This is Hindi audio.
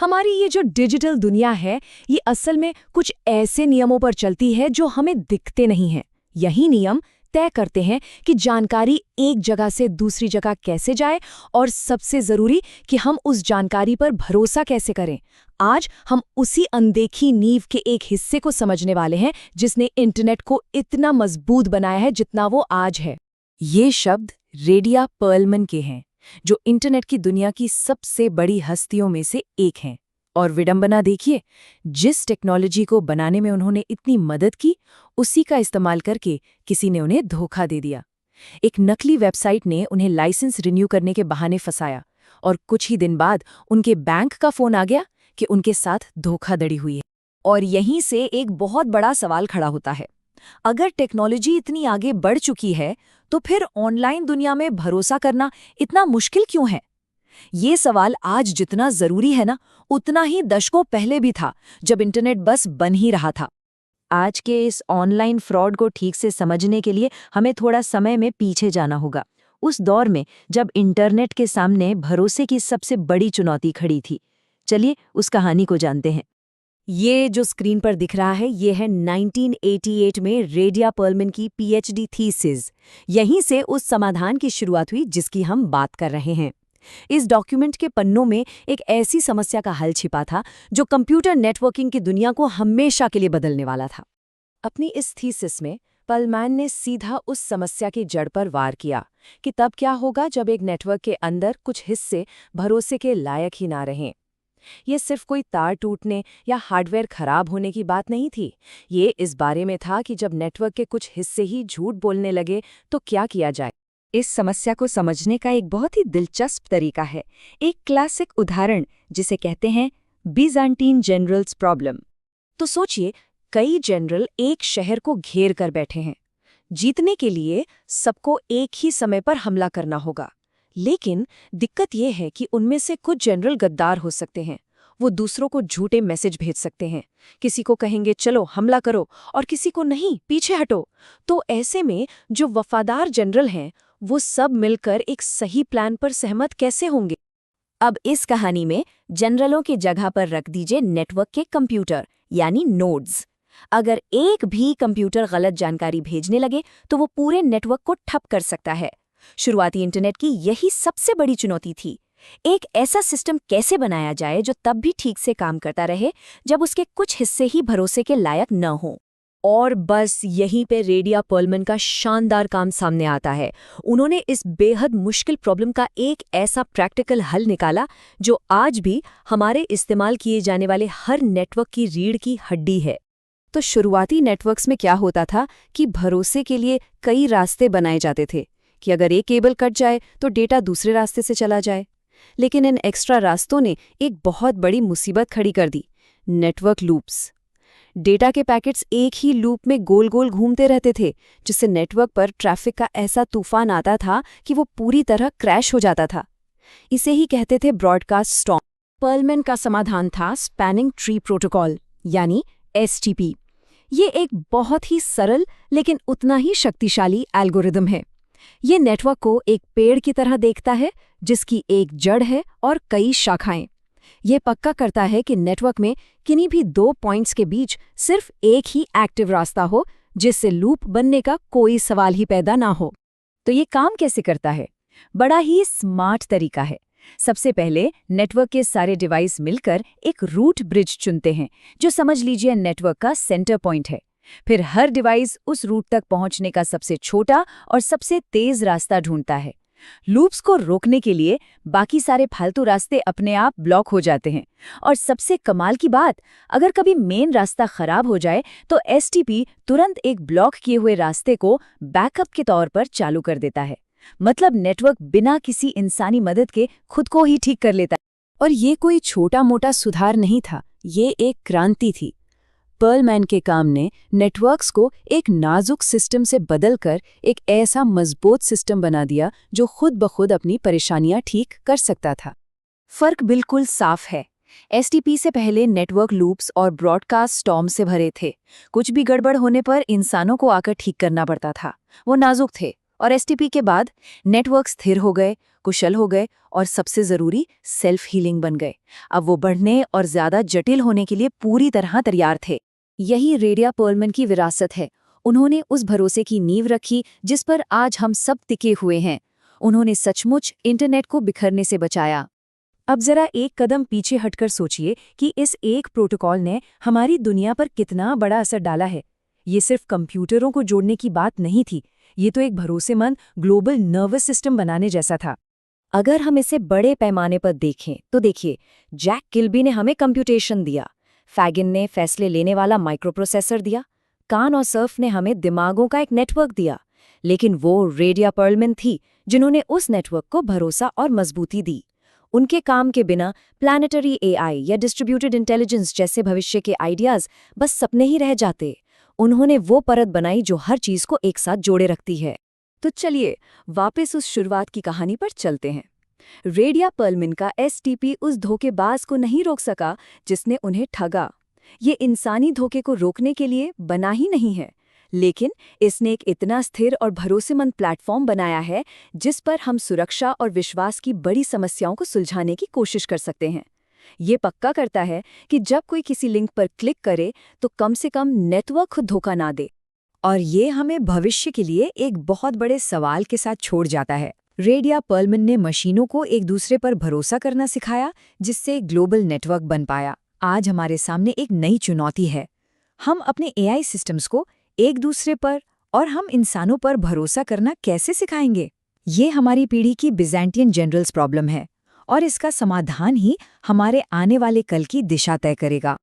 हमारी ये जो डिजिटल दुनिया है, ये असल में कुछ ऐसे नियमों पर चलती है जो हमें दिखते नहीं हैं। यही नियम तय करते हैं कि जानकारी एक जगह से दूसरी जगह कैसे जाए और सबसे जरूरी कि हम उस जानकारी पर भरोसा कैसे करें। आज हम उसी अनदेखी नींव के एक हिस्से को समझने वाले हैं जिसने इंटरनेट को इतना मजबूत बनाया है जितना वो आज है। ये शब्द रेडिया पर्लमन के हैं, जो इंटरनेट की दुनिया की सबसे बड़ी हस्तियों में से एक हैं। और विडंबना देखिए, जिस टेक्नोलॉजी को बनाने में उन्होंने इतनी मदद की, उसी का इस्तेमाल करके किसी ने उन्हें धोखा दे दिया। एक नकली वेबसाइट ने उन्हें लाइसेंस रिन्यू करने के बहाने फंसाया और कुछ ही दिन बाद उनके बैंक का फोन आ गया कि उनके साथ धोखाधड़ी हुई है। और यहीं से एक बहुत बड़ा सवाल खड़ा होता है। अगर टेक्नोलॉजी इतनी आगे बढ़ चुकी है, तो फिर ऑनलाइन दुनिया में भरोसा करना इतना मुश्किल क्यों है? ये सवाल आज जितना जरूरी है ना, उतना ही दशकों पहले भी था, जब इंटरनेट बस बन ही रहा था। आज के इस ऑनलाइन फ्रॉड को ठीक से समझने के लिए हमें थोड़ा समय में पीछे जाना होगा, उस दौर में जब इंटरनेट के सामने भरोसे की सबसे बड़ी चुनौती खड़ी थी। चलिए उस कहानी को जानते हैं। ये जो स्क्रीन पर दिख रहा है, ये है 1988 में रेडिया पर्लमन की पीएचडी थीसिस। यहीं से उस समाधान की शुरुआत हुई जिसकी हम बात कर रहे हैं। इस डॉक्यूमेंट के पन्नों में एक ऐसी समस्या का हल छिपा था जो कंप्यूटर नेटवर्किंग की दुनिया को हमेशा के लिए बदलने वाला था। अपनी इस थीसिस में पर्लमैन ने सीधा उस समस्या की जड़ पर वार किया कि तब क्या होगा जब एक नेटवर्क के अंदर कुछ हिस्से भरोसे के लायक ही ना रहें। ये सिर्फ कोई तार टूटने या हार्डवेयर खराब होने की बात नहीं थी। ये इस बारे में था कि जब नेटवर्क के कुछ हिस्से ही झूठ बोलने लगे तो क्या किया जाए। इस समस्या को समझने का एक बहुत ही दिलचस्प तरीका है, एक क्लासिक उदाहरण जिसे कहते हैं बीजांटीन जनरल्स प्रॉब्लम। तो सोचिए, कई जनरल एक शहर को घेर कर बैठे हैं। जीतने के लिए सबको एक ही समय पर हमला करना होगा, लेकिन दिक्कत यह है कि उनमें से कुछ जनरल गद्दार हो सकते हैं। वो दूसरों को झूठे मैसेज भेज सकते हैं। किसी को कहेंगे चलो हमला करो और किसी को नहीं, पीछे हटो। तो ऐसे में जो वफादार जनरल हैं, वो सब मिलकर एक सही प्लान पर सहमत कैसे होंगे? अब इस कहानी में जनरलों की जगह पर रख दीजिए नेटवर्क के कंप्यूटर यानी नोड्स। अगर एक भी कंप्यूटर गलत जानकारी भेजने लगे तो वो पूरे नेटवर्क को ठप कर सकता है। शुरुआती इंटरनेट की यही सबसे बड़ी चुनौती थी। एक ऐसा सिस्टम कैसे बनाया जाए जो तब भी ठीक से काम करता रहे जब उसके कुछ हिस्से ही भरोसे के लायक न हों। और बस यहीं पे रेडिया पर्लमन का शानदार काम सामने आता है। उन्होंने इस बेहद मुश्किल प्रॉब्लम का एक ऐसा प्रैक्टिकल हल निकाला जो आज भी हमारे इस्तेमाल किए जाने वाले हर नेटवर्क की रीढ़ की हड्डी है। तो शुरुआती नेटवर्क्स में क्या होता था कि भरोसे के लिए कई रास्ते बनाए जाते थे कि अगर एक केबल कट जाए तो डेटा दूसरे रास्ते से चला जाए। लेकिन इन एक्स्ट्रा रास्तों ने एक बहुत बड़ी मुसीबत खड़ी कर दी, नेटवर्क लूप्स। डेटा के पैकेट्स एक ही लूप में गोल गोल घूमते रहते थे, जिससे नेटवर्क पर ट्रैफिक का ऐसा तूफान आता था कि वो पूरी तरह क्रैश हो जाता था। इसे ही कहते थे ब्रॉडकास्ट स्टॉर्म। पर्लमन का समाधान था स्पैनिंग ट्री प्रोटोकॉल यानी एसटीपी। ये एक बहुत ही सरल लेकिन उतना ही शक्तिशाली एल्गोरिदम है। ये नेटवर्क को एक पेड़ की तरह देखता है जिसकी एक जड़ है और कई शाखाएं। ये पक्का करता है कि नेटवर्क में किन्हीं भी दो पॉइंट्स के बीच सिर्फ एक ही एक्टिव रास्ता हो, जिससे लूप बनने का कोई सवाल ही पैदा ना हो। तो ये काम कैसे करता है? बड़ा ही स्मार्ट तरीका है। सबसे पहले नेटवर्क के सारे डिवाइस मिलकर एक रूट ब्रिज चुनते हैं, जो समझ लीजिए नेटवर्क का सेंटर पॉइंट है। फिर हर डिवाइस उस रूट तक पहुंचने का सबसे छोटा और सबसे तेज रास्ता ढूंढता है। लूप्स को रोकने के लिए बाकी सारे फालतू रास्ते अपने आप ब्लॉक हो जाते हैं। और सबसे कमाल की बात, अगर कभी मेन रास्ता खराब हो जाए तो एसटीपी तुरंत एक ब्लॉक किए हुए रास्ते को बैकअप के तौर पर चालू कर देता है। मतलब नेटवर्क बिना किसी इंसानी मदद के खुद को ही ठीक कर लेता है। और ये कोई छोटा मोटा सुधार नहीं था, ये एक क्रांति थी। पर्लमैन के काम ने नेटवर्क्स को एक नाजुक सिस्टम से बदलकर एक ऐसा मजबूत सिस्टम बना दिया जो खुद ब खुद अपनी परेशानियां ठीक कर सकता था। फर्क बिल्कुल साफ है। एसटीपी से पहले नेटवर्क लूप्स और ब्रॉडकास्ट स्टॉर्म से भरे थे। कुछ भी गड़बड़ होने पर इंसानों को आकर ठीक करना पड़ता था। वो नाजुक थे और एसटीपी के बाद नेटवर्क स्थिर हो गए, कुशल हो गए और सबसे जरूरी सेल्फ हीलिंग बन गए। अब वो बढ़ने और ज्यादा जटिल होने के लिए पूरी तरह तैयार थे। यही रेडिया पर्लमैन की विरासत है। उन्होंने उस भरोसे की नींव रखी जिस पर आज हम सब टिके हुए हैं। उन्होंने सचमुच इंटरनेट को बिखरने से बचाया। अब जरा एक कदम पीछे हटकर सोचिए कि इस एक प्रोटोकॉल ने हमारी दुनिया पर कितना बड़ा असर डाला है। ये सिर्फ कंप्यूटरों को जोड़ने की बात नहीं थी, ये तो एक भरोसेमंद ग्लोबल नर्वस सिस्टम बनाने जैसा था। अगर हम इसे बड़े पैमाने पर देखें तो देखिए, जैक किल्बी ने हमें कंप्यूटेशन दिया, फैगिन ने फैसले लेने वाला माइक्रोप्रोसेसर दिया, कान और सर्फ ने हमें दिमागों का एक नेटवर्क दिया, लेकिन वो रेडिया पर्लमैन थी जिन्होंने उस नेटवर्क को भरोसा और मजबूती दी। उनके काम के बिना प्लैनेटरी एआई या डिस्ट्रीब्यूटेड इंटेलिजेंस जैसे भविष्य के आइडियाज बस सपने ही रह जाते। उन्होंने वो परत बनाई जो हर चीज को एक साथ जोड़े रखती है। तो चलिए वापस उस शुरुआत की कहानी पर चलते हैं। रेडिया पर्लमैन का एसटीपी उस धोखेबाज को नहीं रोक सका जिसने उन्हें ठगा। ये इंसानी धोखे को रोकने के लिए बना ही नहीं है, लेकिन इसने एक इतना स्थिर और भरोसेमंद प्लेटफॉर्म बनाया है जिस पर हम सुरक्षा और विश्वास की बड़ी समस्याओं को सुलझाने की कोशिश कर सकते हैं। ये पक्का करता है कि जब कोई किसी लिंक पर क्लिक करे तो कम से कम नेटवर्क खुद धोखा ना दे। और ये हमें भविष्य के लिए एक बहुत बड़े सवाल के साथ छोड़ जाता है। रेडिया पर्लमैन ने मशीनों को एक दूसरे पर भरोसा करना सिखाया, जिससे ग्लोबल नेटवर्क बन पाया। आज हमारे सामने एक नई चुनौती है। हम अपने एआई सिस्टम्स को एक दूसरे पर और हम इंसानों पर भरोसा करना कैसे सिखाएंगे? ये हमारी पीढ़ी की बिज़ेंटियन जनरल्स प्रॉब्लम है और इसका समाधान ही हमारे आने वाले कल की दिशा तय करेगा।